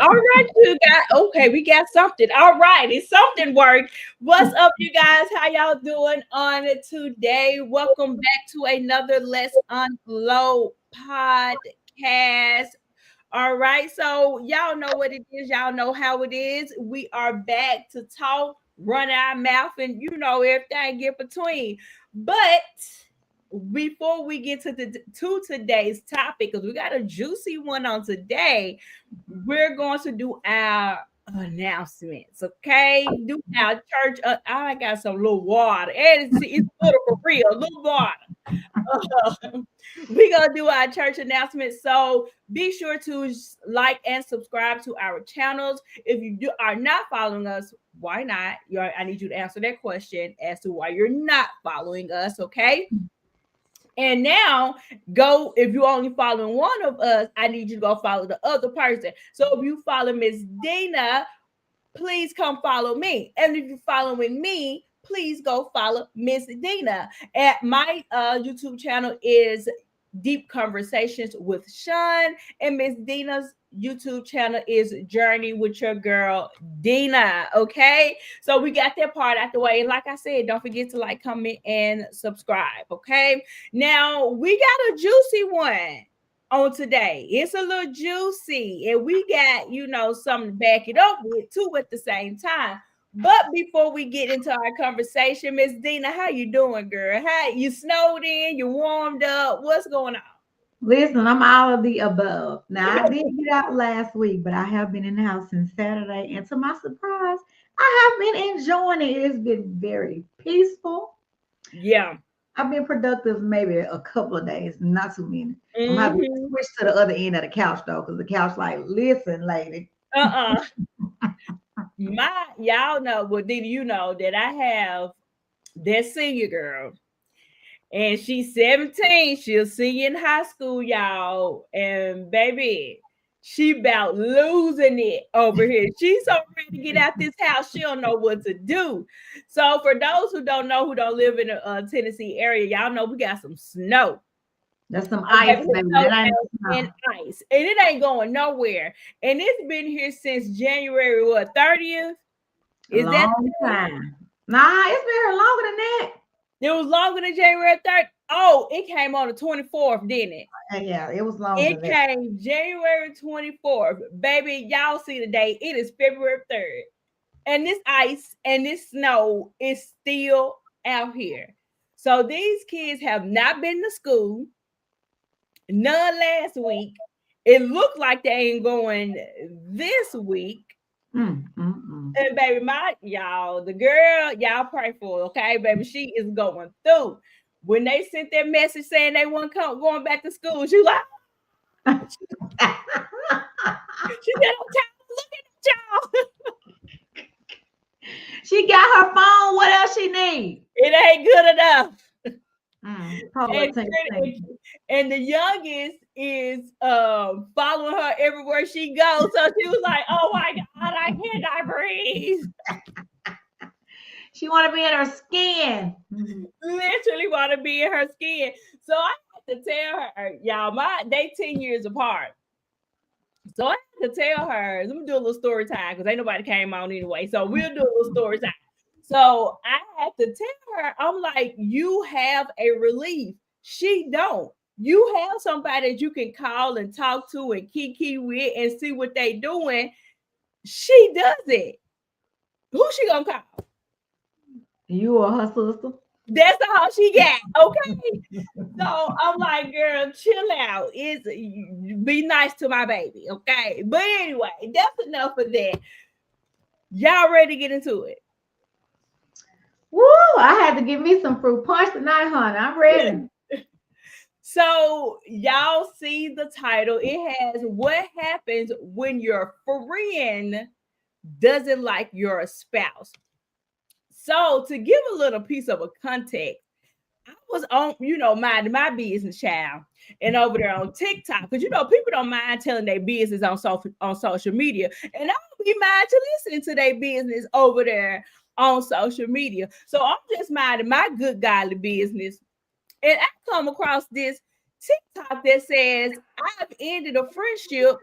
All right, you got okay. We got something. All right, it's something worked. What's up, you guys? How y'all doing on today? Welcome back to another Let's Unload podcast. All right, so y'all know what it is. Y'all know how it is. We are back to talk, run our mouth, and everything in between. But before we get to today's topic, because we got a juicy one on today, we're going to do our announcements. Okay, do our church. I got some little water, and it's little for real, little water. We're gonna do our church announcements. So be sure to like and subscribe to our channels. If you are not following us, why not? I need you to answer that question as to why you're not following us. Okay. And now go, if you're only following one of us, I need you to go follow the other person. So if you follow Miss Dina, please come follow me. And if you're following me, please go follow Miss Dina. At my YouTube channel is Deep Conversations with Shun, and Miss Dina's YouTube channel is Journey with Your Girl Dina. Okay, so we got that part out the way, and like I said, don't forget to like, comment, and subscribe. Okay, now we got a juicy one on today. It's a little juicy, and we got something to back it up with too at the same time. But before we get into our conversation, Miss Dina, how you doing, girl? How you snowed in? You warmed up? What's going on? Listen, I'm all of the above. Now, I did get out last week, but I have been in the house since Saturday. And to my surprise, I have been enjoying it. It's been very peaceful. Yeah. I've been productive maybe a couple of days, not too many. I'm going to Mm-hmm. switch to the other end of the couch, though, because the couch like, listen, lady. Y'all know, well, Dina, you know that I have that senior girl. And she's 17. She'll senior in high school, y'all. And baby, she about losing it over here. She's so ready to get out this house. She don't know what to do. So for those who don't know, who don't live in the Tennessee area, y'all know we got some snow. That's some ice, baby. And ice. And it ain't going nowhere. And it's been here since January, 30th? Is that time? Nah, it's been here longer than that. It was longer than January 3rd. Oh, it came on the 24th, didn't it? Yeah, it was longer. It came January 24th. Baby, y'all see the date. It is February 3rd. And this ice and this snow is still out here. So these kids have not been to school. None last week. It looked like they ain't going this week. And baby, the girl, y'all pray for her, okay, baby? She is going through. When they sent that message saying they weren't going back to school, she like, she said, "I'm tired of looking at y'all." She got her phone. What else she need? It ain't good enough. And the youngest is following her everywhere she goes. So she was like, "Oh my God, I cannot breathe." She want to be in her skin. Literally want to be in her skin. So I had to tell her, y'all, they 10 years apart. So I had to tell her, let me do a little story time because ain't nobody came on anyway. So we'll do a little story time. So I had to tell her, I'm like, you have a relief. She don't. You have somebody that you can call and talk to and kiki with and see what they doing. She does it. Who she gonna call? You or her sister? That's all she got. Okay. So I'm like, girl, chill out. Be nice to my baby. Okay. But anyway, that's enough of that. Y'all ready to get into it? Woo! I had to give me some fruit punch tonight, honey. I'm ready. So y'all see the title. It has what happens when your friend doesn't like your spouse. So to give a little piece of a context, I was on, minding my business, child, and over there on TikTok, because people don't mind telling their business on social media, and I don't be mind to listening to their business over there on social media. So I'm just minding my good godly business, and I come across this TikTok that says I've ended a friendship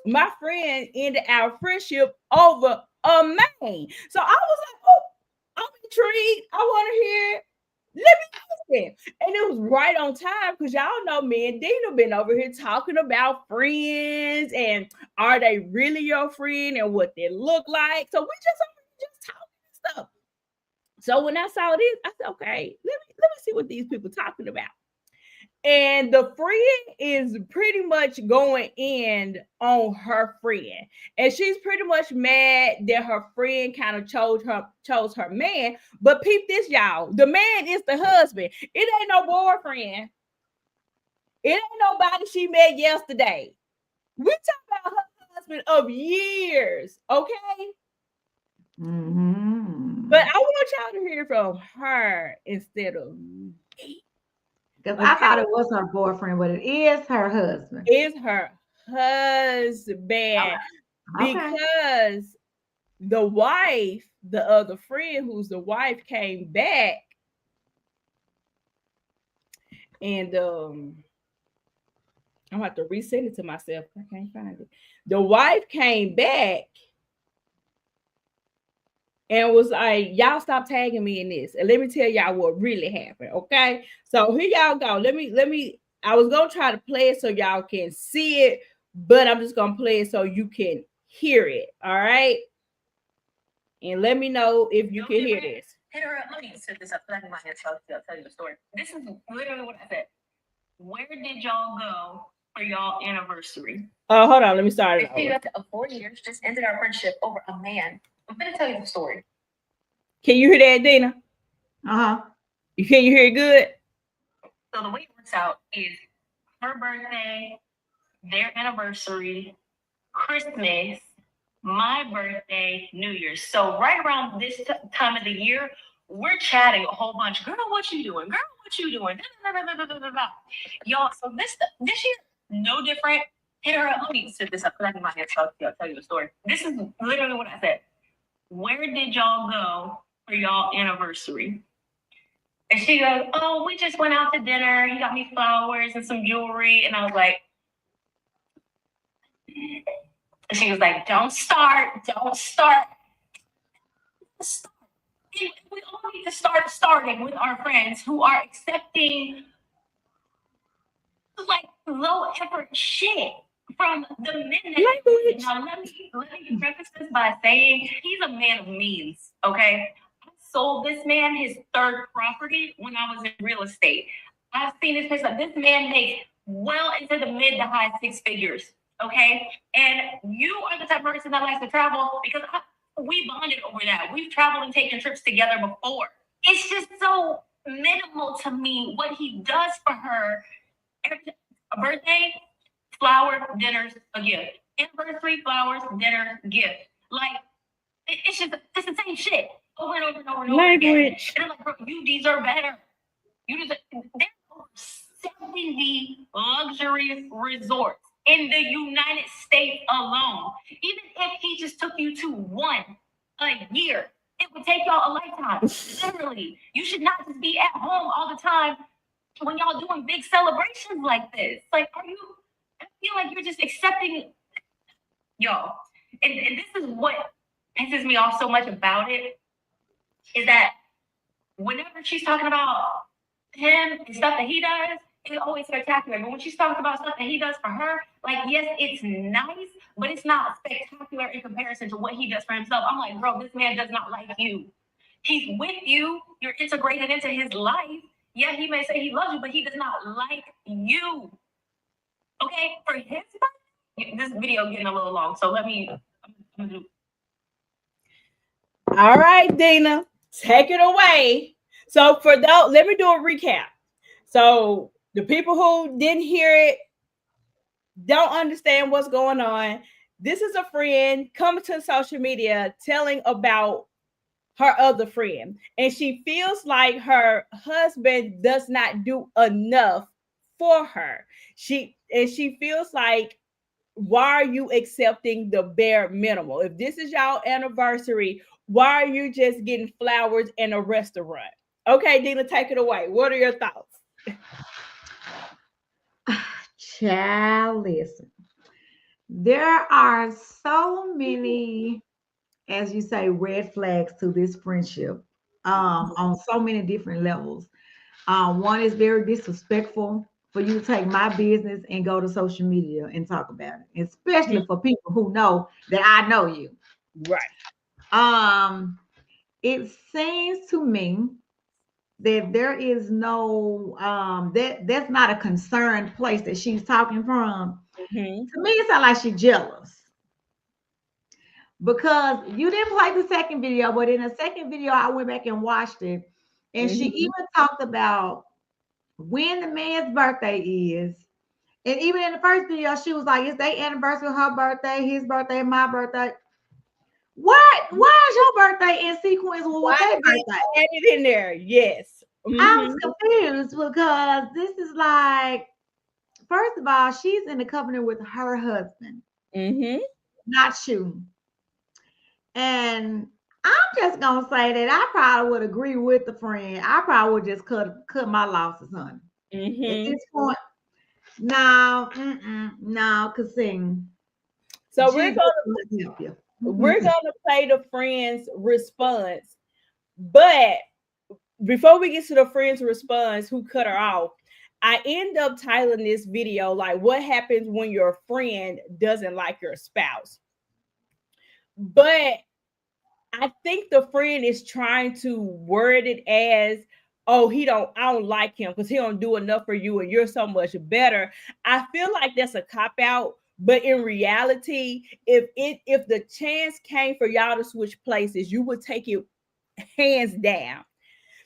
my friend ended our friendship over a man. So I was like, oh, I'm intrigued. I want to hear. Let me ask him. And it was right on time because y'all know me and Dina been over here talking about friends and are they really your friend and what they look like. So we just talking stuff. So when I saw this, I said, okay, let me see what these people talking about. And the friend is pretty much going in on her friend, and she's pretty much mad that her friend kind of chose her man. But peep this, y'all, the man is the husband. It ain't no boyfriend. It ain't nobody she met yesterday. We talk about her husband of years, okay? But Mm-hmm. I want y'all to hear from her instead of me, Because I thought okay? it was her boyfriend, but it is her husband. Is her husband, Okay. because the wife, the other friend who's the wife, came back and I'm gonna have to resend it to myself. I can't find it. The wife came back and was like, y'all stop tagging me in this. And let me tell y'all what really happened. Okay. So here y'all go. Let me I was gonna try to play it so y'all can see it, but I'm just gonna play it so you can hear it. All right. And let me know if you can hear this. Hey, let me set this up. Let me tell you the story. This is literally what I said. Where did y'all go for y'all anniversary? Oh, hold on. Let me start it over. Of 4 years, just ended our friendship over a man. I'm gonna tell you the story. Can you hear that, Dina? Uh-huh. Can you hear it good? So the way it works out is her birthday, their anniversary, Christmas, my birthday, New Year's. So right around this time of the year, we're chatting a whole bunch. Girl, what you doing? Girl, what you doing? Y'all, so this year, no different. Here, let me set this up because I can my head so I'll tell you the story. This is literally what I said. Where did y'all go for y'all anniversary? And she goes, oh, we just went out to dinner. He got me flowers and some jewelry. And I was like, and she was like, don't start. Start. We all need to start starting with our friends who are accepting like low effort shit from the men that they with. Now let me preface this by saying he's a man of means. Okay, I sold this man his third property when I was in real estate. I've seen this person. This man makes well into the mid to high six figures. Okay, and you are the type of person that likes to travel because we bonded over that. We've traveled and taken trips together before. It's just so minimal to me what he does for her. A birthday, flower, dinners, a gift. Anniversary, flowers, dinner, gift. Like it's the same shit over and over and over and over again. And I'm like, bro, you deserve better. You deserve. There's over 70 luxury resorts in the United States alone. Even if he just took you to one a year, it would take y'all a lifetime. Literally, you should not just be at home all the time when y'all doing big celebrations like this. Like, are you? I feel like you're just accepting y'all. And this is what pisses me off so much about it is that whenever she's talking about him and stuff that he does, it's always spectacular. But when she's talking about stuff that he does for her, like, yes, it's nice, but it's not spectacular in comparison to what he does for himself. I'm like, bro, this man does not like you. He's with you. You're integrated into his life. Yeah, he may say he loves you, but he does not like you. Okay, for his part, this video getting a little long, so let me. All right, Dina, take it away. So for those, let me do a recap. So the people who didn't hear it, don't understand what's going on. This is a friend coming to social media telling about her other friend, and she feels like her husband does not do enough for her. She feels like, why are you accepting the bare minimal? If this is y'all anniversary, why are you just getting flowers in a restaurant? Okay, Dina, take it away. What are your thoughts? Child, listen. There are so many, as you say, red flags to this friendship, on so many different levels. One is very disrespectful for you to take my business and go to social media and talk about it, especially for people who know that I know you. Right. Um, it seems to me that there is no that's not a concerned place that she's talking from. Mm-hmm. To me, it sounds like she's jealous because you didn't play the second video, but in the second video, I went back and watched it, and she Mm-hmm. even talked about when the man's birthday is. And even in the first video, she was like, it's their anniversary, her birthday, his birthday, my birthday. Why is your birthday in sequence with Why their did they birthday? add it in there? Yes. I was Mm-hmm. confused because this is like, first of all, she's in the covenant with her husband, Mm-hmm. not you. And I'm just gonna say that I probably would agree with the friend. I probably would just cut my losses, honey. At Mm-hmm. this point, no, no, cause So we're Jesus gonna will help you. we're gonna play the friend's response, but before we get to the friend's response, who cut her off, I end up titling this video like what happens when your friend doesn't like your spouse. But I think the friend is trying to word it as, oh, I don't like him because he don't do enough for you and you're so much better. I feel like that's a cop out. But in reality, if the chance came for y'all to switch places, you would take it hands down.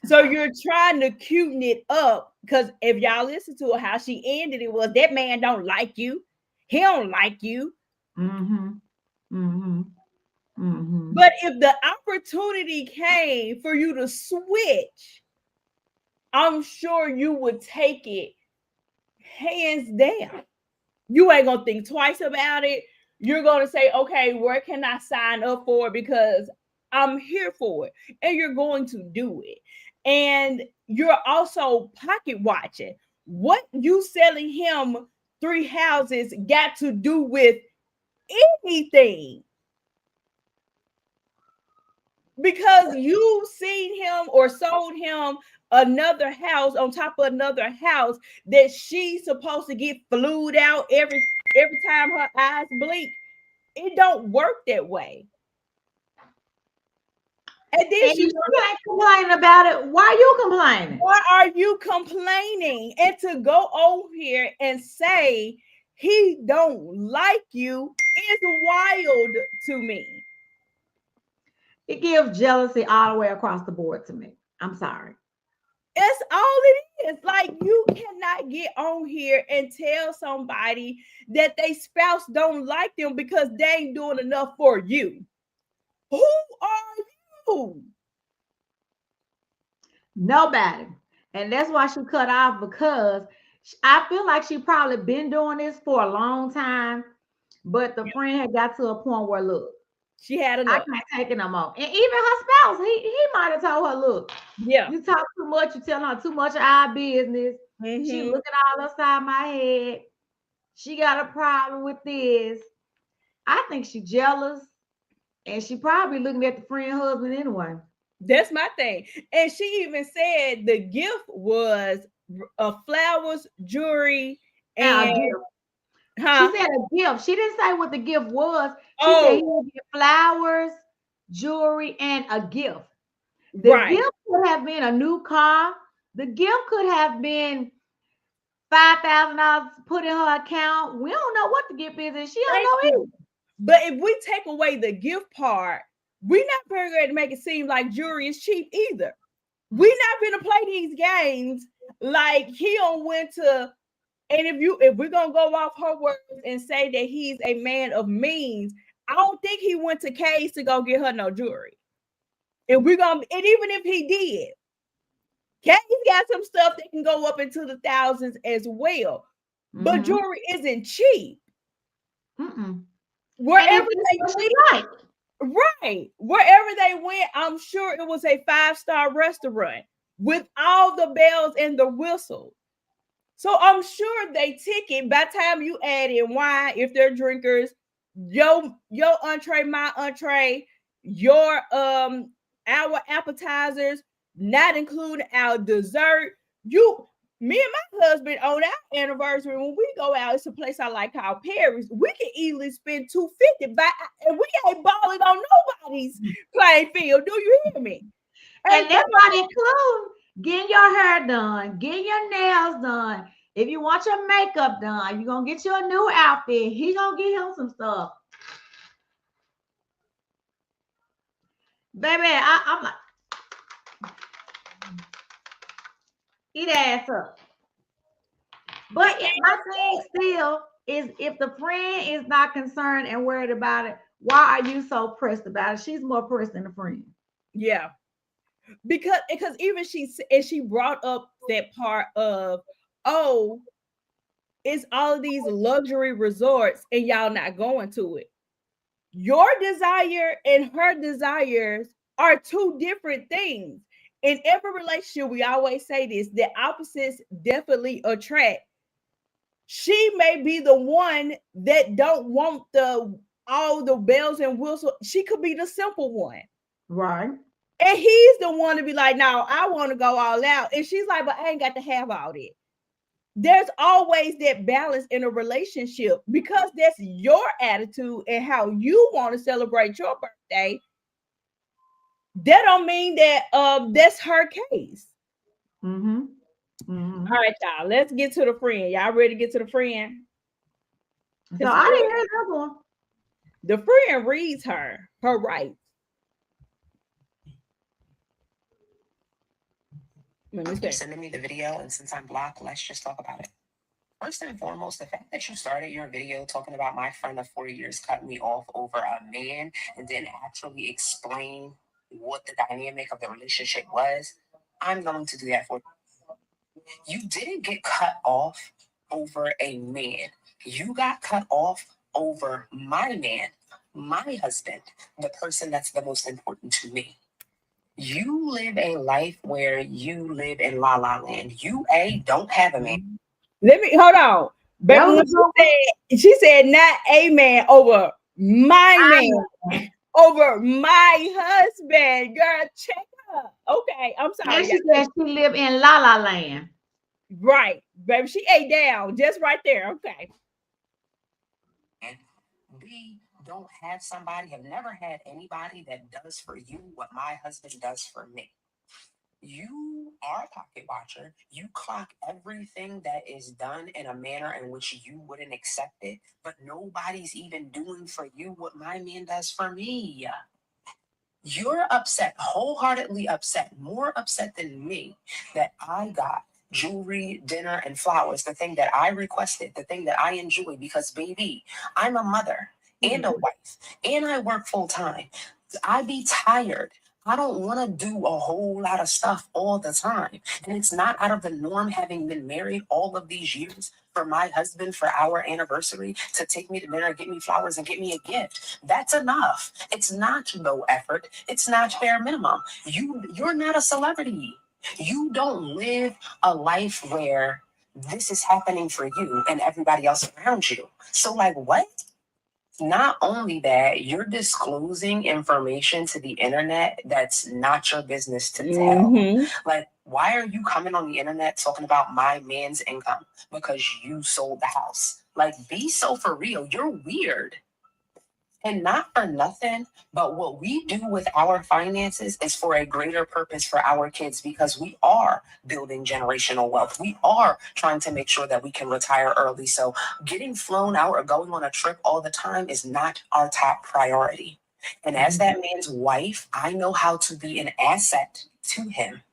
So you're trying to cuten it up because if y'all listen to how she ended it was that man don't like you. He don't like you. Mm-hmm. Mm-hmm. Mm-hmm. But if the opportunity came for you to switch, I'm sure you would take it hands down. You ain't gonna think twice about it. You're gonna say, okay, where can I sign up for it? Because I'm here for it. And you're going to do it. And you're also pocket watching. What you selling him 3 houses got to do with anything? Because you seen him or sold him another house on top of another house that she's supposed to get flued out every time her eyes blink. It don't work that way. And then And she you wonder, ain't complaining about it. Why you complaining? why are you complaining? And to go over here and say he don't like you is wild to me. It gives jealousy all the way across the board to me. I'm sorry. That's all it is. Like you cannot get on here and tell somebody that they spouse don't like them because they ain't doing enough for you. Who are you? Nobody. And that's why she cut off because I feel like she probably been doing this for a long time, but the friend had got to a point where, look, She had I enough. can't take it no more. And even her spouse, he might have told her, look, Yeah. you talk too much, you telling her too much of our business. She Mm-hmm. looking all upside my head. She got a problem with this. I think she jealous, and she probably looking at the friend husband anyway. That's my thing. And she even said the gift was flowers, jewelry, And and a gift. She huh? said a gift. She didn't say what the gift was. She said he Oh, would get flowers, jewelry, and a gift. The right. gift could have been a new car. The gift could have been $5,000 put in her account. We don't know what the gift is, and she don't Thank know you. either. But if we take away the gift part, we're not going to make it seem like jewelry is cheap either. We're not going to play these games like he on went to. And if we're gonna go off her words and say that he's a man of means, I don't think he went to Kay's to go get her no jewelry. And even if he did, Kay's got some stuff that can go up into the thousands as well. But Mm-hmm. jewelry isn't cheap. Mm-mm. And Wherever if it's they what she went, like, right? Wherever they went, I'm sure it was a 5-star restaurant with all the bells and the whistles. So I'm sure they ticket by the time you add in wine, if they're drinkers, your entree, my entree, your our appetizers, not including our dessert. You Me and my husband on our anniversary, when we go out, it's a place I like called Paris. We can easily spend 250 by and we ain't balling on nobody's playing field. Do you hear me? And And that's not including getting your hair done, getting your nails done. If you want your makeup done, you're gonna get you a new outfit. He gonna get him some stuff. Baby, I'm like, eat ass up. But my thing still is if the friend is not concerned and worried about it, why are you so pressed about it? She's more pressed than the friend. yeah, because even she brought up that part of, oh, it's all of these luxury resorts and y'all not going to it. Your desire and her desires are two different things. In every relationship, we always say this: the opposites definitely attract. She may be the one that don't want the all the bells and whistles. She could be the simple one. Right. And he's the one to be like, no, I want to go all out. And she's like, but I ain't got to have all that. There's always that balance in a relationship because that's your attitude and how you want to celebrate your birthday. That don't mean that that's her case. Mm-hmm. Mm-hmm. All right, y'all. Let's get to the friend. Y'all ready to get to the friend? So I didn't hear that one. The friend reads her rights. Let me You're say. sending me the video, and since I'm blocked, let's just talk about it. First and foremost, the fact that you started your video talking about my friend of 4 years cut me off over a man and then actually explain what the dynamic of the relationship was, I'm going to do that for you. You didn't get cut off over a man. You got cut off over my man, my husband, the person that's the most important to me. You live a life where you live in la la land. You don't have a man. Let me hold on. That Baby, was when a good one. she said not a man over my I man, over my husband. Girl, check her. Okay, I'm And sorry. she said she live in La La Land. Right, baby. She ate down just right there. Okay. And we don't have somebody, have never had anybody that does for you what my husband does for me. You are a pocket watcher. You clock everything that is done in a manner in which you wouldn't accept it, but nobody's even doing for you what my man does for me. You're upset, wholeheartedly upset, more upset than me that I got jewelry, dinner, and flowers, the thing that I requested, the thing that I enjoy, because baby, I'm a mother and a wife, and I work full time. I be tired. I don't want to do a whole lot of stuff all the time. And it's not out of the norm, having been married all of these years, for my husband for our anniversary to take me to dinner, get me flowers, and get me a gift. That's enough. It's not low effort. It's not bare minimum. You're not a celebrity. You don't live a life where this is happening for you and everybody else around you. So like what? Not only that, you're disclosing information to the internet that's not your business to tell. Mm-hmm. Like, why are you coming on the internet talking about my man's income? Because you sold the house. Like, be so for real. You're weird. And not for nothing, but what we do with our finances is for a greater purpose for our kids, because we are building generational wealth. We are trying to make sure that we can retire early. So getting flown out or going on a trip all the time is not our top priority. And as that man's wife, I know how to be an asset to him.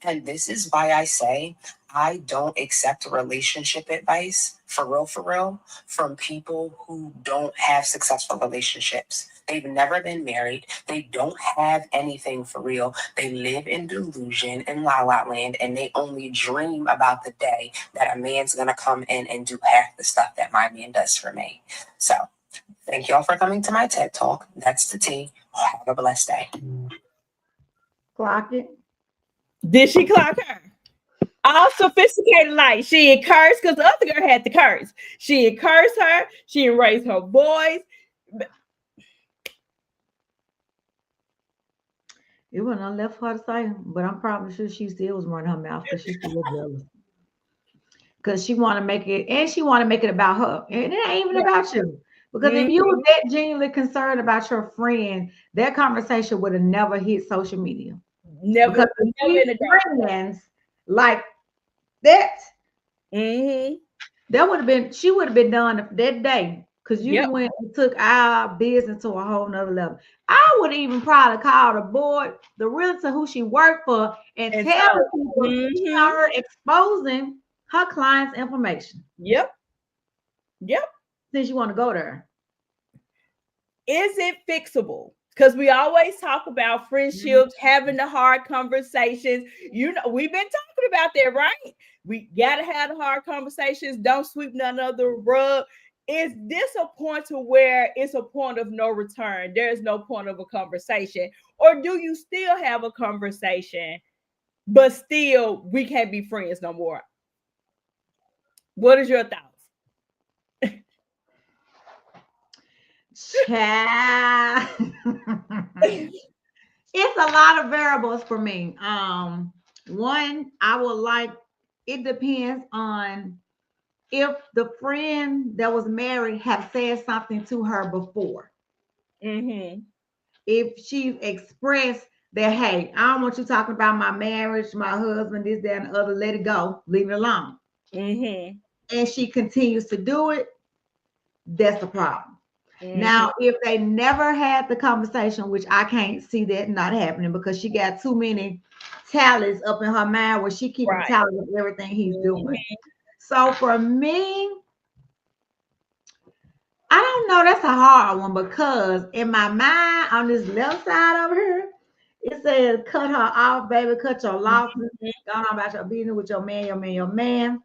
And this is why I say I don't accept relationship advice for real, from people who don't have successful relationships. They've never been married. They don't have anything for real. They live in delusion in la la land, and they only dream about the day that a man's going to come in and do half the stuff that my man does for me. So thank y'all for coming to my TED Talk. That's the tea. Have a blessed day. Clock it. Did she clock her? all sophisticated like she encouraged because the other girl had to curse. She encouraged her, she raised her voice. It wasn't nothing left for her to say, but I'm probably sure she still was running her mouth because she still jealous. Because she want to make it, and she want to make it about her, and it ain't even Yeah. about you. Because if you Mhm. were that genuinely concerned about your friend, that conversation would have never hit social media. Never, Because if never in we the dark. friends like that, Mm-hmm. that would have been, she would have been done that day. Because you Yep. done went and took our business to a whole nother level. I would even probably call the board, the realtor who she worked for, and And tell the so, people she mm-hmm. are exposing her client's information Yep. Yep. since you want to go there. Is it fixable? Because we always talk about Mhm. friendships, having the hard conversations. You know, we've been talking about that, right? We gotta have the hard conversations. Don't sweep none of the rug. Is this a point to where it's a point of no return? There's no point of a conversation, or do you still have a conversation, but still we can't be friends no more? What is your thoughts? Child. It's a lot of variables for me. One, I would like, it depends on if the friend that was married have said something to her before. Mm-hmm. If she expressed that, hey, I don't want you talking about my marriage, my husband, this, that, and the other, let it go, leave it alone. Mm-hmm. And she continues to do it, that's the problem. Mm-hmm. Now, if they never had the conversation, which I can't see that not happening because she got too many tallies up in her mind where she keeping Right. tally of everything he's doing. Mm-hmm. So for me, I don't know. That's a hard one because in my mind, on this left side over here, it says cut her off, baby, cut your losses. Go on about your business with your man, your man, your man.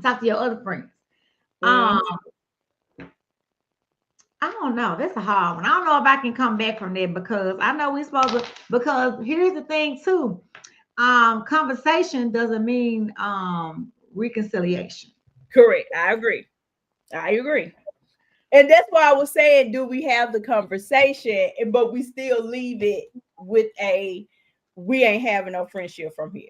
Talk to your other friends. Um, Mm-hmm. I don't know. That's a hard one. I don't know if I can come back from there because I know we're supposed to. Because here's the thing too. Conversation doesn't mean reconciliation. Correct. I agree. I agree. And that's why I was saying, do we have the conversation, but we still leave it with a we ain't having no friendship from here.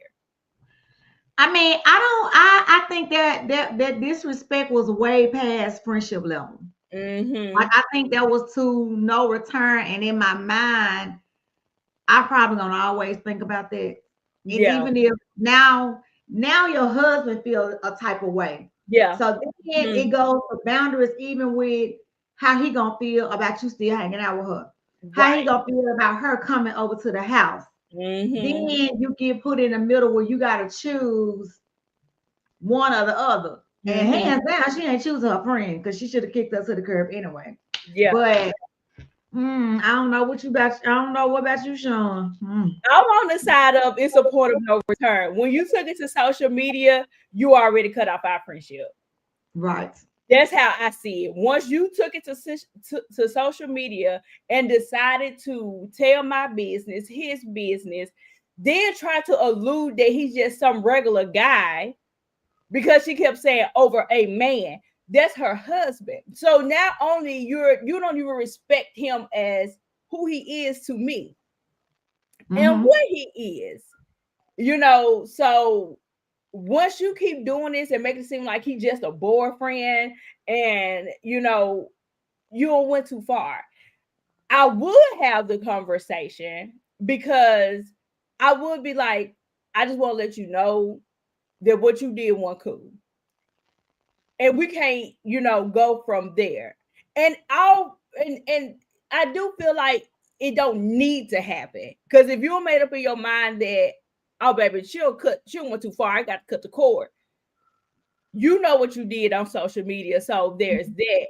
I mean, I don't. I think that disrespect was way past friendship level. Like Mm-hmm. I think that was to no return, and in my mind, I probably gonna always think about that. And Yeah. even if now your husband feels a type of way, Yeah. so then Mhm. it goes for boundaries, even with how he gonna feel about you still hanging out with her, how he Right. gonna feel about her coming over to the house. Mm-hmm. Then you get put in the middle where you gotta choose one or the other. And Mm-hmm. hands down, she ain't choosing her friend because she should have kicked us to the curb anyway. Yeah. But I don't know what you about. I don't know what about you, Sean. I'm on the side of it's a point of no return. When you took it to social media, you already cut off our friendship. Right. That's how I see it. Once you took it to social media and decided to tell my business, his business, then try to allude that he's just some regular guy because she kept saying over a man. That's her husband. So not only you don't even respect him as who he is to me and Mm-hmm. what he is. So once you keep doing this and make it seem like he's just a boyfriend and you went too far. I would have the conversation because I would be like, I just want to let you know that what you did wasn't cool. And we can't, go from there. And I do feel like it don't need to happen. Because if you're made up in your mind that, oh baby, she went too far, I got to cut the cord. You know what you did on social media, so there's that.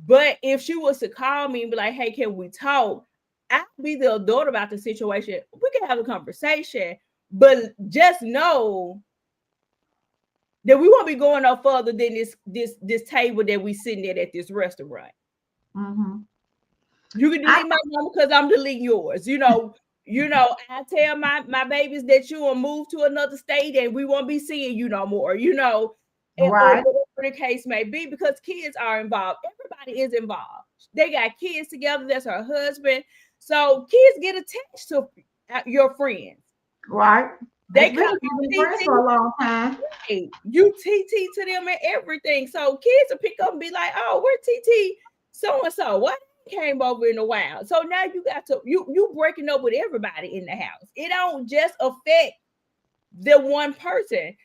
But if she was to call me and be like, hey, can we talk? I'll be the adult about the situation. We can have a conversation, but just know that we won't be going no further than this table that we sitting at this restaurant. Mm-hmm. You can I delete my number because I'm deleting yours. I tell my babies that you will move to another state and we won't be seeing you no more, or Right, whatever the case may be, because kids are involved. Everybody is involved. They got kids together. That's her husband. So kids get attached to your friends. right. They call Especially if you've been you friends TT. for a long time. You TT to them and everything. So kids will pick up and be like, "Oh, we're TT so and so. What came over in a while?" So now you got to you breaking up with everybody in the house. It don't just affect the one person,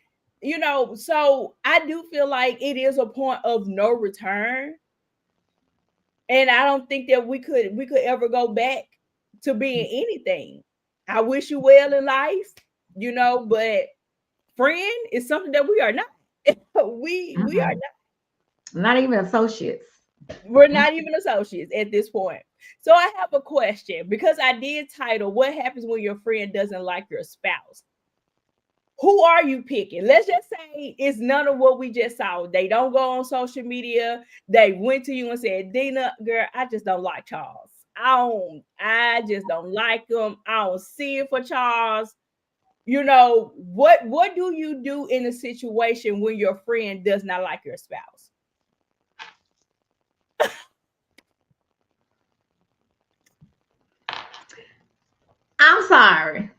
So I do feel like it is a point of no return, and I don't think that we could ever go back to being anything. I wish you well in life, but friend is something that we are not. We are Mm-mm. Not even associates. we're Mm. not even associates at this point. So I have a question, because I did title "What happens when your friend doesn't like your spouse?" Who are you picking? Let's just say it's none of what we just saw. They don't go on social media. They went to you and said, "Dina, girl, I just don't like Charles. I just don't like him. I don't see it for Charles." What do you do in a situation when your friend does not like your spouse? I'm sorry.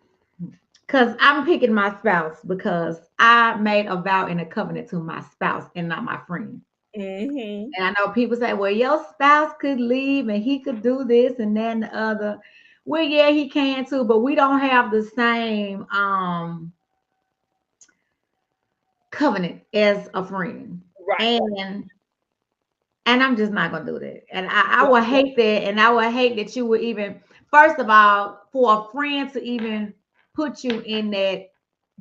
Because I'm picking my spouse because I made a vow and a covenant to my spouse and not my friend. Mm-hmm. And I know people say, well, your spouse could leave and he could do this and that and the other. Well, yeah, he can too, but we don't have the same covenant as a friend. Right. And I'm just not gonna do that. And I would hate that. And I would hate that you would even, first of all, for a friend to even put you in that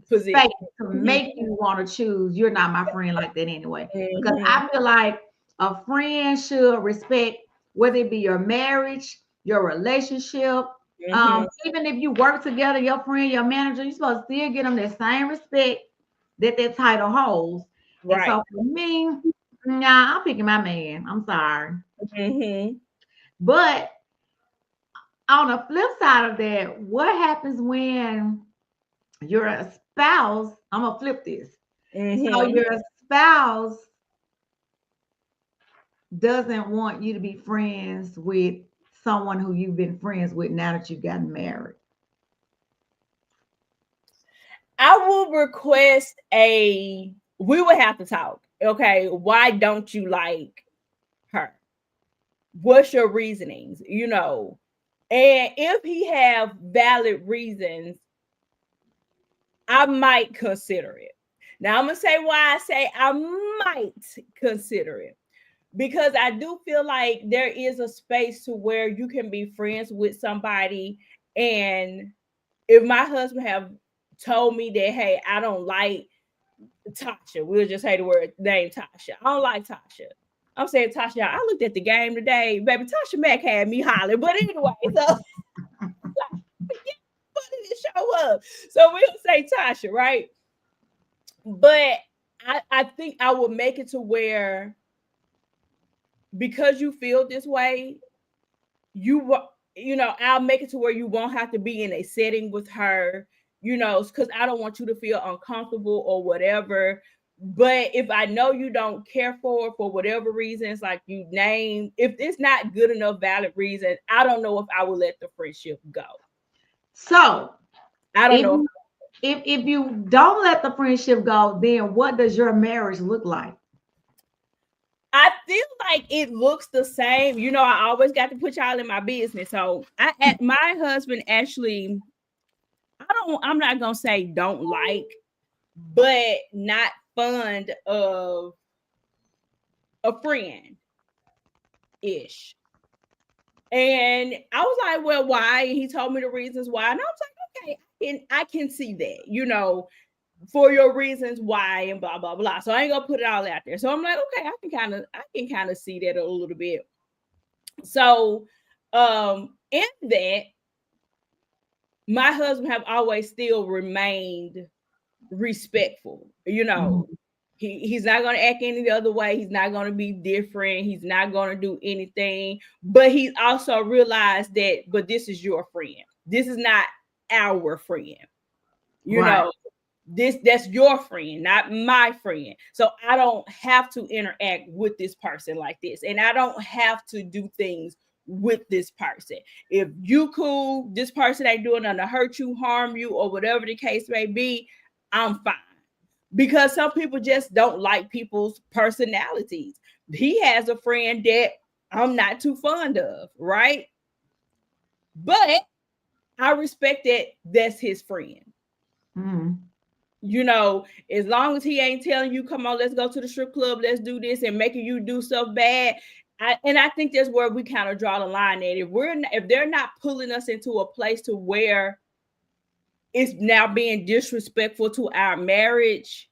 Position. space to make you want to choose. You're not my friend like that anyway. Because Mm-hmm. I feel like a friend should respect whether it be your marriage, your relationship. Mm-hmm. Even if you work together, your friend, your manager, you're supposed to still get them the same respect that that title holds. And Right. so for me, nah, I'm picking my man. I'm sorry. Mm-hmm. But on the flip side of that, what happens when you're a spouse? I'm gonna flip this. So Mm-hmm. your spouse doesn't want you to be friends with someone who you've been friends with now that you've gotten married. I will request we will have to talk. Okay, why don't you like her? What's your reasonings? And if he have valid reasons, I might consider it. Now I'm gonna say why I say I might consider it, because I do feel like there is a space to where you can be friends with somebody. And if my husband have told me that, hey, I don't like Tasha, we'll just say the word name Tasha. I don't like Tasha. I'm saying Tasha. I looked at the game today, baby. Tasha Mack had me hollering. But anyway, so didn't show up. So we'll say Tasha, right? But I think I will make it to where, because you feel this way, you I'll make it to where you won't have to be in a setting with her, because I don't want you to feel uncomfortable or whatever. But if I know you don't care for whatever reasons, like you name, if it's not good enough valid reason, I don't know if I will let the friendship go. So I don't if know. if you don't let the friendship go, then what does your marriage look like? I feel like it looks the same. I always got to put y'all in my business. So my husband actually, I'm not gonna say don't like, but not fond of a friend ish. And I was like, well, why? And he told me the reasons why. And I was like, okay, I can see that, for your reasons why and blah blah blah. So I ain't gonna put it all out there. So I'm like, okay, I can kind of see that a little bit. So in that, my husband have always still remained respectful. Mhm. He's not going to act any other way. He's not going to be different. He's not going to do anything. But he also realized that, but this is your friend. This is not our friend. You Right. know, that's your friend, not my friend. So I don't have to interact with this person like this, and I don't have to do things with this person. If you cool, this person ain't doing nothing to hurt you, harm you, or whatever the case may be, I'm fine. Because some people just don't like people's personalities. He has a friend that I'm not too fond of, right? But I respect that that's his friend. Mm. You know, as long as he ain't telling you, come on, let's go to the strip club, let's do this, and making you do stuff bad. I think that's where we kind of draw the line at. If they're not pulling us into a place to where it's now being disrespectful to our marriage,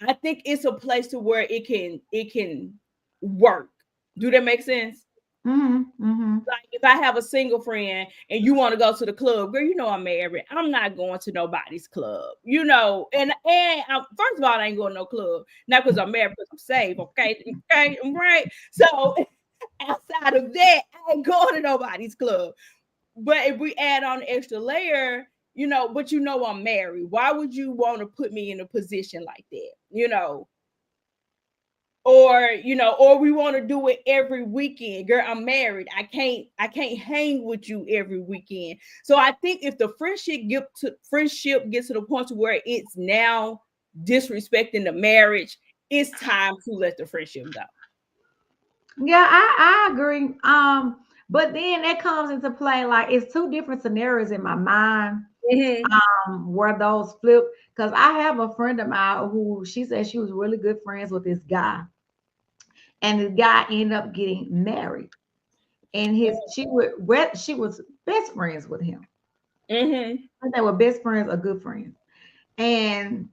I think it's a place to where it can work. Do that make sense? Mm-hmm. Mm-hmm. Like if I have a single friend and you want to go to the club, girl, you know I'm married. I'm not going to nobody's club, you know. And first of all, I ain't going to no club, not because I'm married, because I'm saved. Okay, okay, right. So outside of that, I ain't going to nobody's club. But if we add on the extra layer, you know, but you know I'm married. Why would you want to put me in a position like that? You know, or we want to do it every weekend. Girl, I'm married. I can't hang with you every weekend. So I think if the friendship gets to the point to where it's now disrespecting the marriage, it's time to let the friendship go. Yeah, I agree. But then that comes into play, like it's two different scenarios in my mind. Mm-hmm. Where those flip, because I have a friend of mine who she said she was really good friends with this guy, and the guy ended up getting married, and his she was best friends with him. Mm-hmm. And they were best friends or good friends, and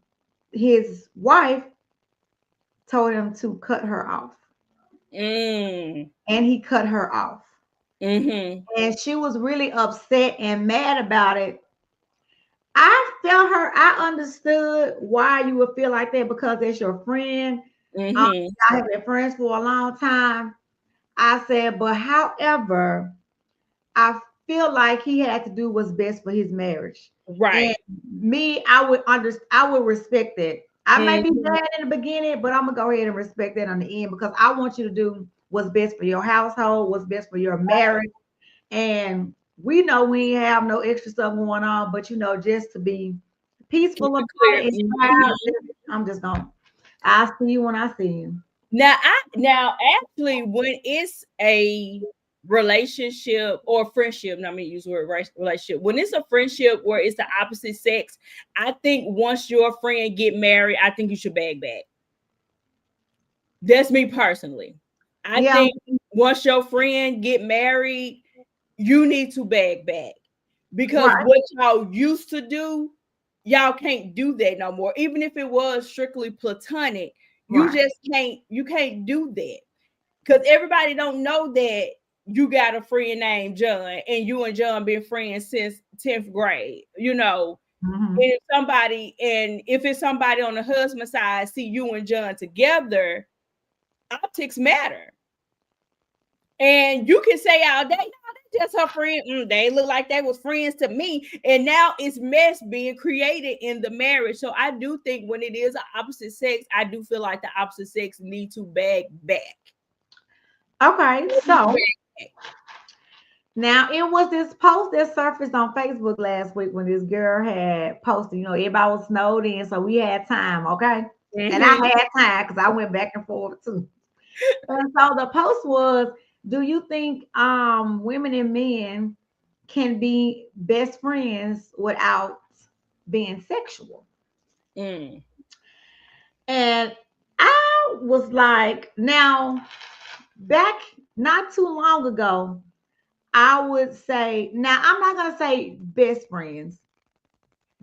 his wife told him to cut her off, Mm. and he cut her off, Mm-hmm. and she was really upset and mad about it. I felt her. I understood why you would feel like that because it's your friend. Mm-hmm. I have been friends for a long time. I said, but however, I feel like he had to do what's best for his marriage. And Right. me, I would respect that. I may be Mm-hmm. bad in the beginning, but I'm gonna go ahead and respect that on the end because I want you to do what's best for your household, what's best for your marriage. And we know we ain't have no extra stuff going on, but just to be Keep peaceful it about clear. it and Mhm. proud, I'm just gonna I see you when I see you. Now actually when it's a relationship or friendship, not me use the word relationship. When it's a friendship where it's the opposite sex, I think once your friend get married, I think you should bag back. That's me personally. I Yeah, think once your friend get married, you need to bag back because right, what y'all used to do, y'all can't do that no more. Even if it was strictly platonic, right. you can't do that because everybody don't know that you got a friend named John and you and John been friends since 10th grade. You know, Hmm. and if it's somebody on the husband side see you and John together, optics matter. And you can say all day, no, that's just her friend. They look like they was friends to me. And now it's mess being created in the marriage. So I do think when it is an opposite sex, I do feel like the opposite sex need to bag back. Okay, They need to so bag now it was this post that surfaced on Facebook last week when this girl had posted, everybody was snowed in, so we had time, okay? back. And I Mhm. had time because I went back and forth too. And so the post was, do you think women and men can be best friends without being sexual? Mm. And I was like, now back not too long ago, I would say, now I'm not gonna say best friends,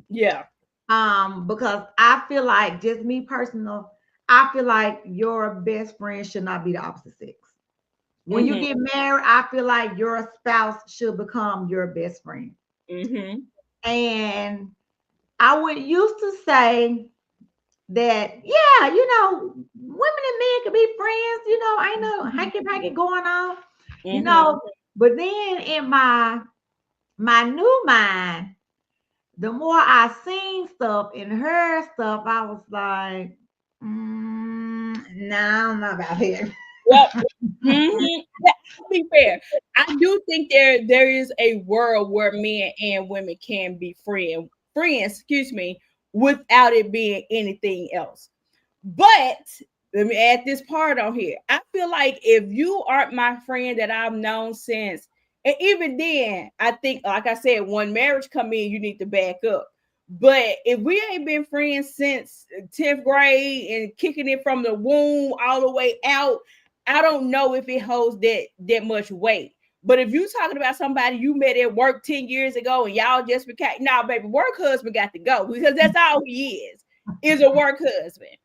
Yeah. because I feel like just me personal, I feel like your best friend should not be the opposite sex. When you Hmm. get married, I feel like your spouse should become your best friend. Hmm. And I would used to say that, yeah, women and men can be friends, ain't no hanky panky going on, you Hmm. know. But then in my my new mind, the more I seen stuff and heard stuff, I was like, nah, I'm not about it. Well, to be fair, I do think there is a world where men and women can be friends, excuse me, without it being anything else. But let me add this part on here. I feel like if you aren't my friend that I've known since, and even then, I think, like I said, when marriage come in, you need to back up. But if we ain't been friends since 10th grade and kicking it from the womb all the way out, I don't know if it holds that much weight. But if you talking about somebody you met at work 10 years ago and y'all just became, nah, baby, work husband got to go because that's all he is a work husband.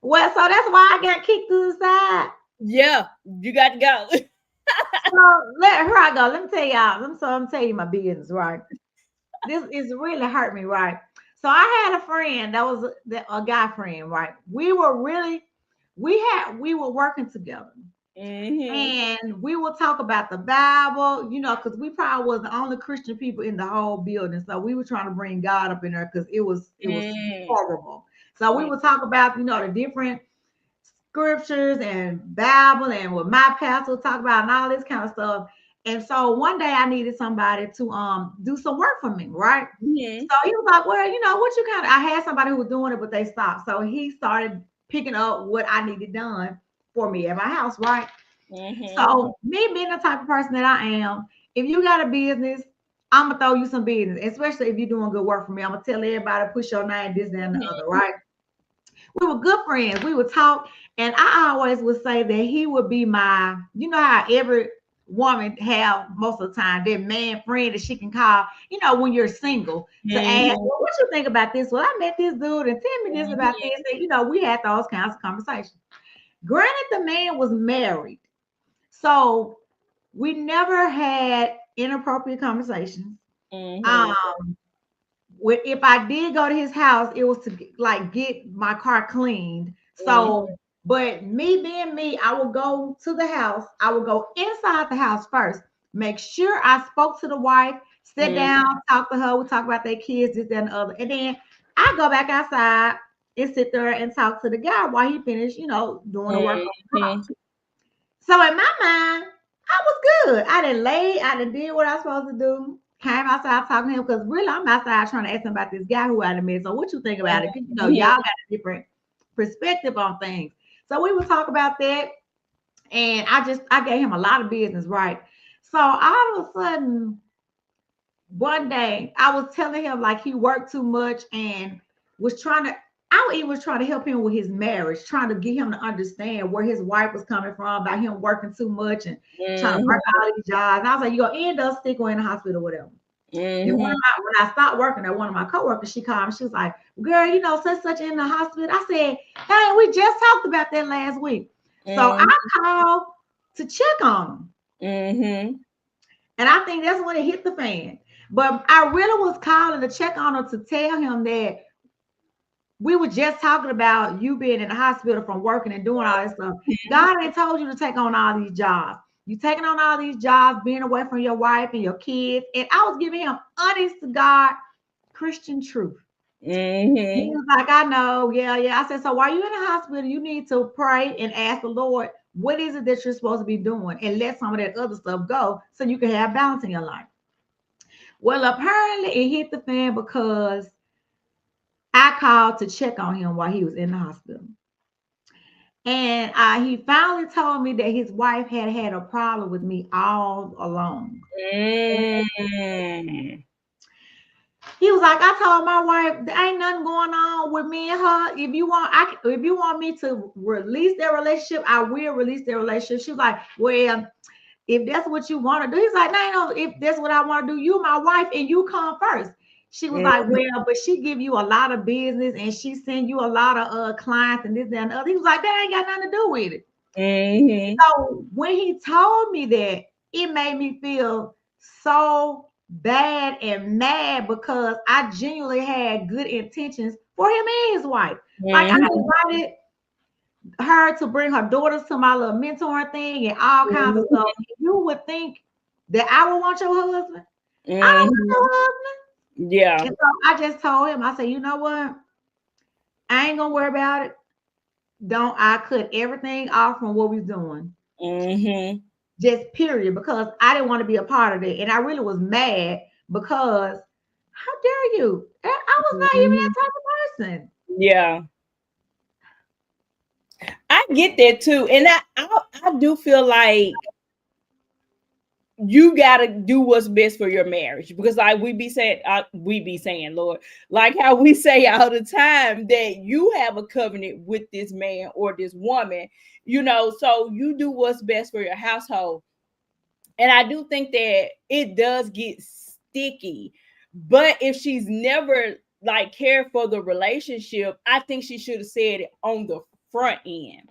Well, so that's why I got kicked to the side. Yeah, you got to go. So here I go. Let me tell y'all. I'm tell you my business, right? This is really hurt me, right? So I had a friend that was a guy friend, right? We were working together. Mm-hmm. And we will talk about the Bible, because we probably was the only Christian people in the whole building. So we were trying to bring God up in there because it was Mm-hmm. horrible. So we would talk about, the different scriptures and Bible and what my pastor would talk about and all this kind of stuff. And so one day I needed somebody to do some work for me, right? Mm-hmm. So he was like, well, what you kind of I had somebody who was doing it, but they stopped. So he started picking up what I needed done for me at my house, right? Mm-hmm. So me being the type of person that I am, if you got a business, I'm gonna throw you some business, especially if you're doing good work for me. I'm gonna tell everybody, push your name, this, that, and the other, right? We were good friends. We would talk, and I always would say that he would be my, how every woman have most of the time that man friend that she can call, when you're single to ask, Mm-hmm. well, what you think about this? Well, I met this dude and tell me this about Mm-hmm. this. And we had those kinds of conversations. Granted, the man was married. So we never had inappropriate conversations. Mm-hmm. Um, if I did go to his house, it was to get my car cleaned. So, but me being me, I would go to the house. I would go inside the house first, make sure I spoke to the wife, sit Mm-hmm. down, talk to her. We talk about their kids, this, that, and the other, and then I go back outside and sit there and talk to the guy while he finished, doing the work on the car. Mm-hmm. So in my mind, I was good. I done did what I was supposed to do. Came outside talking to him because really I'm outside trying to ask him about this guy who I done met. So what you think about it? Because y'all got a different perspective on things. So we would talk about that. And I gave him a lot of business, right? So all of a sudden, one day I was telling him like he worked too much and was trying to I even was trying to help him with his marriage, trying to get him to understand where his wife was coming from about him working too much and trying to work all these jobs. And I was like, you're gonna end up sticking in the hospital, whatever. And Mm-hmm. when I stopped working there, one of my coworkers, she called me, she was like, girl, such in the hospital. I said, hey, we just talked about that last week. So I called to check on him. Mm-hmm. And I think that's when it hit the fan. But I really was calling to check on him to tell him that we were just talking about you being in the hospital from working and doing all that stuff. God ain't told you to take on all these jobs. You taking on all these jobs, being away from your wife and your kids. And I was giving him honest to God Christian truth. He Mm-hmm. was like, I know, yeah, yeah. I said, so while you're in the hospital, you need to pray and ask the Lord, what is it that you're supposed to be doing? And let some of that other stuff go so you can have balance in your life. Well, apparently it hit the fan because I called to check on him while he was in the hospital. And he finally told me that his wife had a problem with me all along. Mm-hmm. He was like, I told my wife there ain't nothing going on with me and her. If you want me to release their relationship, I will release their relationship. She was like, well, if that's what you want to do, he's like, no, if that's what I want to do, you my wife and you come first. She was like, well, but she give you a lot of business and she send you a lot of clients and this, that, and the other. He was like, that ain't got nothing to do with it. Mm-hmm. So when he told me that, it made me feel so bad and mad because I genuinely had good intentions for him and his wife. Like I Mm-hmm. invited her to bring her daughters to my little mentoring thing and all kinds of stuff. You would think that I would want your husband. I don't want Mhm. no husband. Yeah. And so I just told him, I said, you know what? I ain't gonna worry about it. Don't I cut everything off from what we're doing. Mhm. Just period. Because I didn't want to be a part of it. And I really was mad because how dare you? I was not even Mhm. that type of person. Yeah. I get that too. And I do feel like you gotta do what's best for your marriage, because like we be saying, Lord, like how we say all the time that you have a covenant with this man or this woman, so you do what's best for your household. And I do think that it does get sticky, but if she's never like cared for the relationship, I think she should have said it on the front end.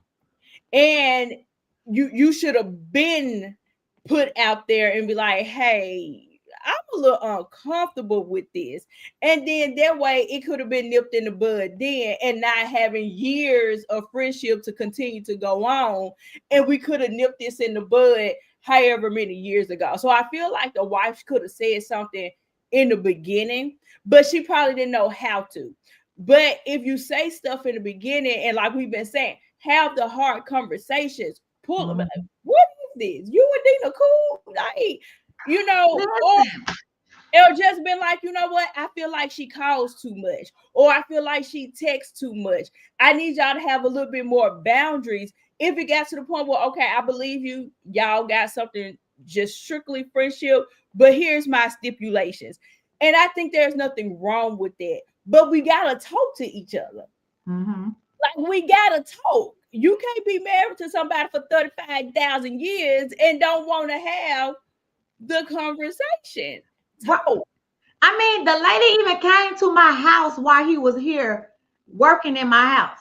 And you should have been put out there and be like, hey, I'm a little uncomfortable with this. And then that way it could have been nipped in the bud then, and not having years of friendship to continue to go on. And we could have nipped this in the bud however many years ago. So I feel like the wife could have said something in the beginning, but she probably didn't know how to. But if you say stuff in the beginning, and like we've been saying, have the hard conversations, pull them. Mhm. What is this? You and Dina cool? Like, or Listen. it'll just been like, you know what? I feel like she calls too much, or I feel like she texts too much. I need y'all to have a little bit more boundaries. If it got to the point where, okay, I believe you, y'all got something just strictly friendship, but here's my stipulations. And I think there's nothing wrong with that. But we gotta talk to each other. Mm-hmm. Like, we gotta talk. You can't be married to somebody for 35,000 years and don't want to have the conversation. What? Talk. I mean, the lady even came to my house while he was here working in my house.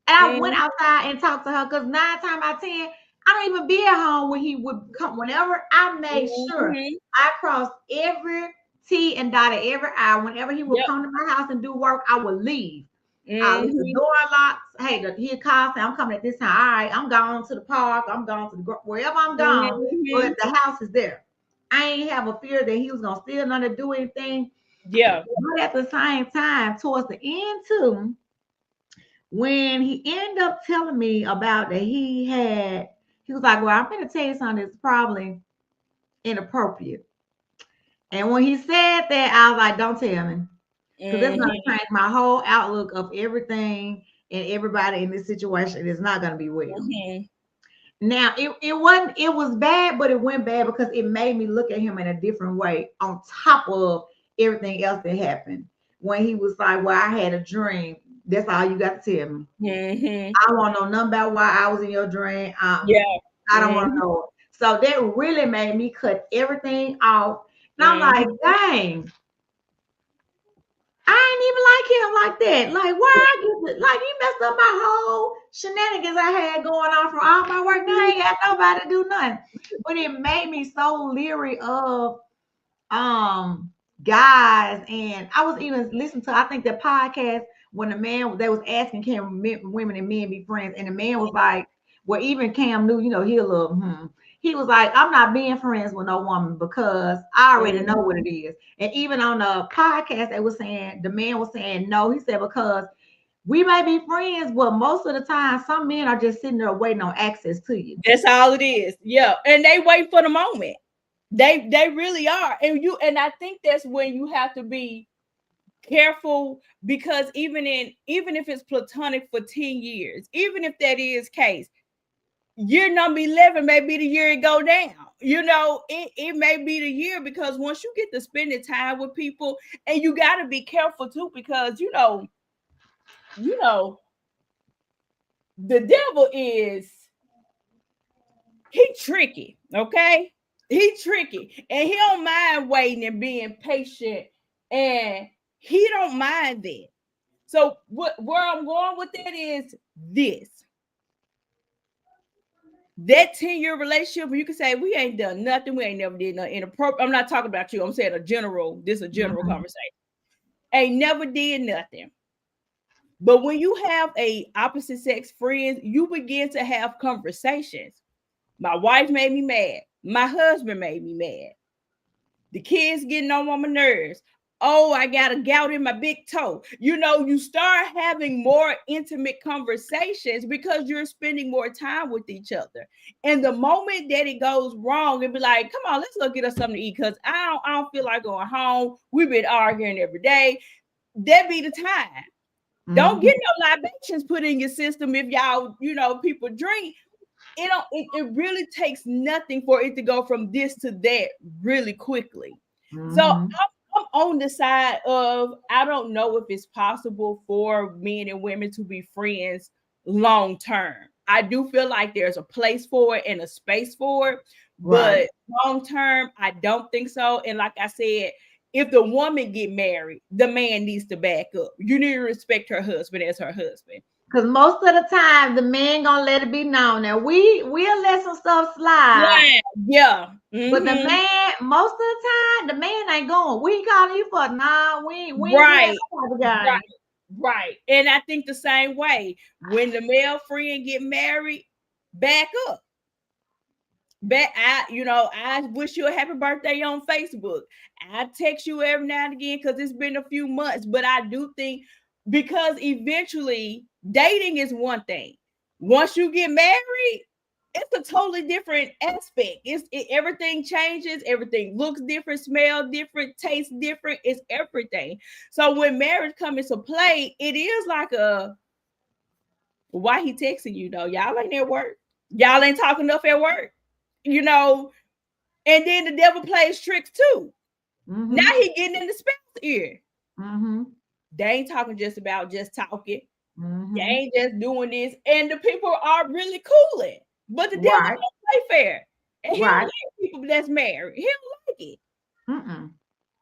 And I went Mm-hmm. outside and talked to her because 9 times out of 10, I don't even be at home when he would come. Whenever I made sure Mm-hmm. I crossed every T and dotted every I, whenever he would Yep. come to my house and do work, I would leave. I leave the Mm-hmm. door locked. Hey, he'd call, say, I'm coming at this time. All right, I'm going to the park. I'm going to wherever I'm gone. Mm-hmm. But the house is there. I ain't have a fear that he was gonna steal none to do anything. Yeah. But at the same time, towards the end too, when he ended up telling me about that he was like, "Well, I'm gonna tell you something that's probably inappropriate." And when he said that, I was like, "Don't tell me, because that's gonna Mm-hmm. change my whole outlook of everything and everybody in this situation. It's not gonna be well." Mm-hmm. Now it was bad, but it went bad because it made me look at him in a different way on top of everything else that happened. When he was like, well, I had a dream. That's all you got to tell me. Mm-hmm. I don't want to know nothing about why I was in your dream. Yeah. I don't want to Mm-hmm. know it. So that really made me cut everything off. And I'm like, Mm-hmm. dang, I ain't even like him like that. Like, why I get like you messed up my whole shenanigans I had going on from all my work. Now I ain't got nobody to do nothing. But it made me so leery of guys. And I was even listening to I think the podcast when the man they was asking can women and men be friends, and the man was like, well, even Cam knew, he a little he was like, I'm not being friends with no woman because I already know what it is. And even on the podcast, they were saying the man was saying no. He said because we may be friends, but most of the time, some men are just sitting there waiting on access to you. That's all it is. Yeah. And they wait for the moment. They really are. And I think that's when you have to be careful, because even if it's platonic for 10 years, even if that is case, year number 11 may be the year it go down. It may be the year, because once you get to spending time with people, and you got to be careful too, because you know the devil is he tricky, okay? He tricky, and he don't mind waiting and being patient, and he don't mind that. So where I'm going with that is this. That 10-year relationship where you can say we ain't done nothing, we ain't never did nothing inappropriate. I'm not talking about you. I'm saying this is a general Mhm. conversation. Ain't never did nothing. But when you have a opposite sex friends, you begin to have conversations. My wife made me mad. My husband made me mad. The kids getting on my nerves. Oh, I got a gout in my big toe. You start having more intimate conversations because you're spending more time with each other. And the moment that it goes wrong, it'd be like, come on, let's go get us something to eat because I don't feel like going home. We've been arguing every day. That be the time. Don't Mhm. get no libations put in your system if y'all, people drink. It really takes nothing for it to go from this to that really quickly. So Mhm. I'm on the side of I don't know if it's possible for men and women to be friends long term. I do feel like there's a place for it and a space for it, Right. but long term, I don't think so. And like I said, if the woman get married, the man needs to back up. You need to respect her husband as her husband. Because most of the time, the man gonna let it be known. Now we'll let some stuff slide, Yeah, yeah. but the Mm-hmm. man, most of the time, the man ain't going. We ain't calling you for nah. We ain't playing Right, that type of right, game. right. And I think the same way when the male friend get married, back up. I wish you a happy birthday on Facebook. I text you every now and again because it's been a few months, but I do think because eventually dating is one thing. Once you get married, it's a totally different aspect. Everything changes, everything looks different, smell different, tastes different. It's everything. So when marriage comes into play, it is like why he texting you though? Y'all ain't at work. Y'all ain't talking enough at work. You know, and then the devil plays tricks too. Now Mm-hmm. he getting in the spouse ear. Mm-hmm. They ain't talking just about just talking. They Mm-hmm. ain't just doing this. And the people are really cooling. But the devil Right. don't play fair. And he don't Right. like people that's married. He don't like it. Mm-mm.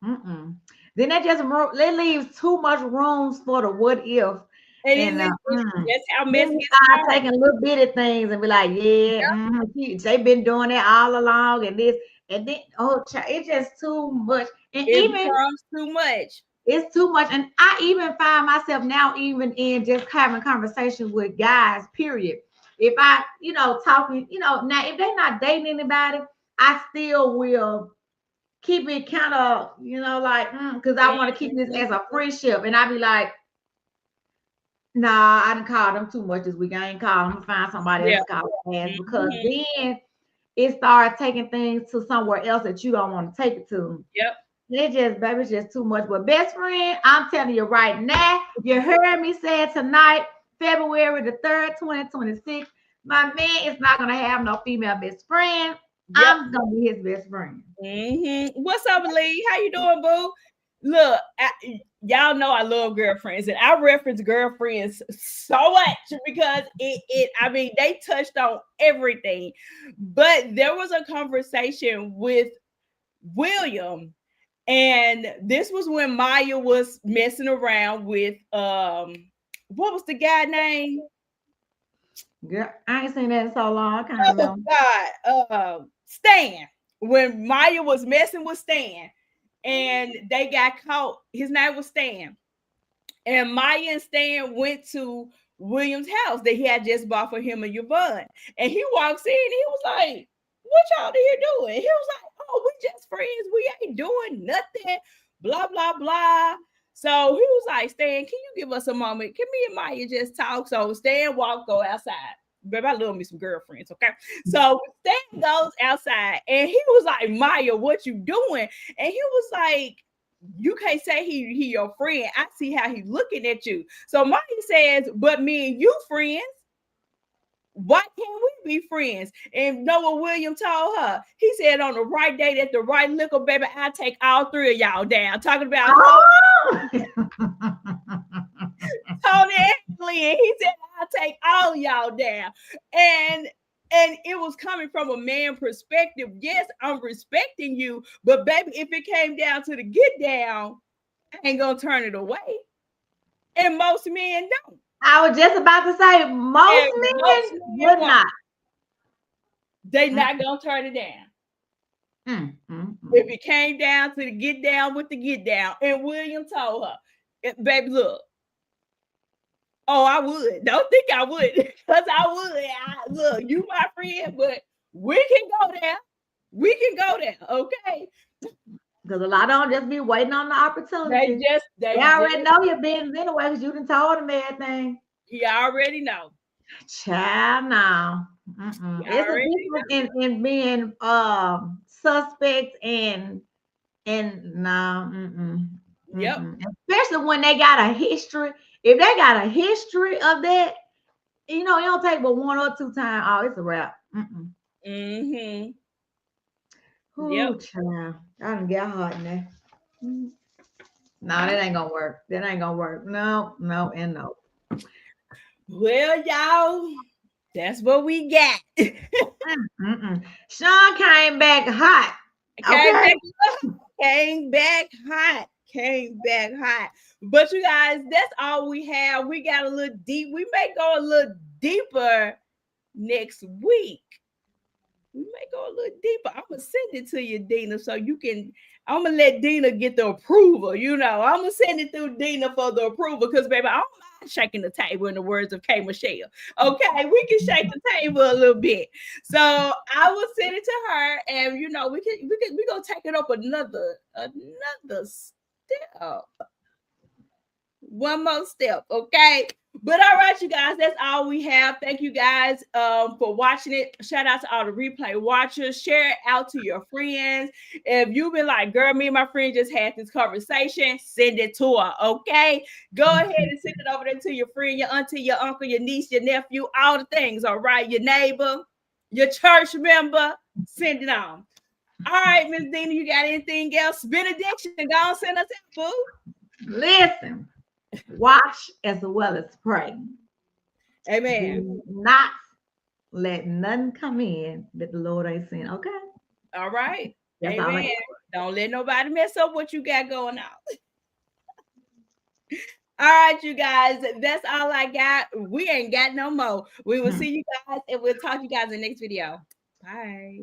Mm-mm. Then that leaves too much rooms for the what if, And and that's how then mess we gets start started. taking little bitty things and be like, yeah, Yep. they been doing it all along, and this, and then it's just too much, and It even becomes too much. it's too much, and I even find myself now even in just having conversations with guys. Period. If I, talking, now if they're not dating anybody, I still will keep it kind of, like, because I want to keep this Mhm. as a friendship. And I be like, nah, I didn't call them too much this week. I ain't calling. I'm gonna find somebody else Yeah. to call them as, because Mhm. then it starts taking things to somewhere else that you don't want to take it to. Yep. Baby, it's just too much. But best friend, I'm telling you right now, you heard me say it tonight, February the 3rd, 2026. My man is not gonna have no female best friend. Yep. I'm gonna be his best friend. What's up, Lee? How you doing, boo? Look, y'all know I love girlfriends, and I reference girlfriends so much because I mean, they touched on everything. But there was a conversation with William, and this was when Maya was messing around with what was the guy name? Girl, I ain't seen that in so long. I can't Oh remember. God, Stan. When Maya was messing with Stan, and they got caught. His name was Stan, and Maya and Stan went to William's house that he had just bought for him and Yvonne. And he walks in, and he was like, "What y'all here doing?" He was like, "Oh, we just friends. We ain't doing nothing." Blah blah blah. So he was like, "Stan, can you give us a moment? Can me and Maya just talk?" So Stan go outside. Baby, I love me some girlfriends, okay? So Stan goes outside, and he was like, "Maya, what you doing?" And he was like, "You can't say he your friend. I see how he looking at you." So Maya says, "But me and you friends. Why can't we be friends?" And know what William told her? He said, "On the right date at the right liquor, baby, I take all three of y'all down." Talking about Oh! Tony and Glenn. He said, "I'll take all y'all down." And it was coming from a man perspective. Yes, I'm respecting you, but baby, if it came down to the get down, I ain't gonna turn it away. And most men don't. I was just about to say most And most men men would won't. not. They Mm, not gonna turn it down. If mm. it came down to the get down with the get down, and William told her, "Baby, look, oh, I would. Don't think I would, because I would. Look, you my friend, but we can go there. We can go there, okay?" Because a lot of them just be waiting on the They opportunity. just, They they already just, know your business anyway because you done told them everything. you already know. Child, now. You It's a already difference in being suspect and no, know. Yep. especially when they got a history. If they got a history of that, it don't take but one or two times. Oh, it's a wrap. Mm-hmm. Yep. Ooh, child, I done get hot now. Mm. No, that ain't gonna work. That ain't gonna work. No, no, and no. Well, y'all, that's what we got. Sean came back hot. Came Okay. back, came back hot, came back hot. But you guys, that's all we have. We got a little deep. We may go a little deeper next week. We may go a little deeper. I'm gonna send it to you, Dina, so you can. I'm gonna let Dina get the approval. I'm gonna send it through Dina for the approval because, baby, I don't mind shaking the table. In the words of K. Michelle, okay, we can shake the table a little bit. So I will send it to her, and we gonna take it up another step, one more step, okay? But all right, you guys, that's all we have. Thank you guys for watching it. Shout out to all the replay watchers. Share it out to your friends. If you've been like, girl, me and my friend just had this conversation, send it to her, okay? Go ahead and send it over there to your friend, your auntie, your uncle, your niece, your nephew, all the things, all right? Your neighbor, your church member, send it on. All right, Miss Dina, you got anything else? Benediction, go on, send us out, boo. Listen, watch as well as pray. Amen. Do not let none come in that the Lord ain't sent. Okay, All right. that's all I Amen. got. Don't let nobody mess up what you got going on. All right, you guys. That's all I got. We ain't got no more. We will see you guys and we'll talk to you guys in the next video. Bye.